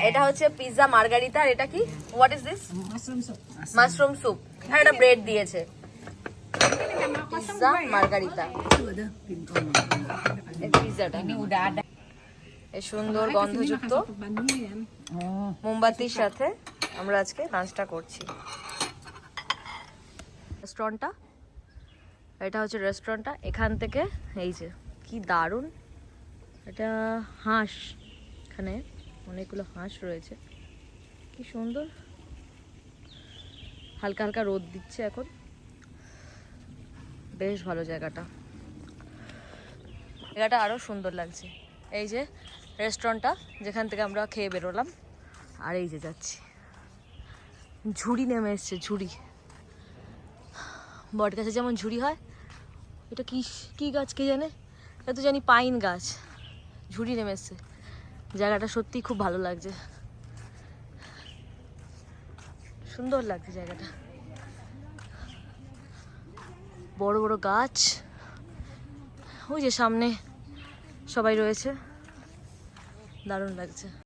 এটা হচ্ছে পিৎজা মার্গারিতা। আর এটা কি, what is this? Mushroom soup. Mushroom soup. আর এটা ব্রেড দিয়েছে। Pizza margherita Sudah pintu. এই পিৎজাটা। Ini udah ada. এই সুন্দর গন্ধযুক্ত Bandungnya ya. Oh. মোমবাতির সাথে আমরা আজকে লাঞ্চটা করছি। রেস্টুরেন্টটা, এটা হচ্ছে রেস্টুরেন্টটা। এখান থেকে এই যে কি দারুণ, এটা হাঁস, এখানে অনেকগুলো হাঁস রয়েছে, কি সুন্দর। হালকা হালকা রোদ দিচ্ছে এখন, বেশ ভালো জায়গাটা। জায়গাটা আরও সুন্দর লাগছে। এই যে রেস্টুরেন্টটা যেখান থেকে আমরা খেয়ে বেরোলাম, আর এই যে যাচ্ছি, ঝুড়ি নেমে এসছে, ঝুড়ি। বট গাছে যেমন ঝুড়ি হয়, এটা কি কি গাছ কে জানে, এটা তো জানি পাইন গাছ। ঝুড়ি নেমে এসছে। জায়গাটা সত্যিই খুব ভালো লাগছে, সুন্দর লাগছে জায়গাটা। বড় বড় গাছ, ওই যে সামনে সবাই রয়েছে, দারুণ লাগছে।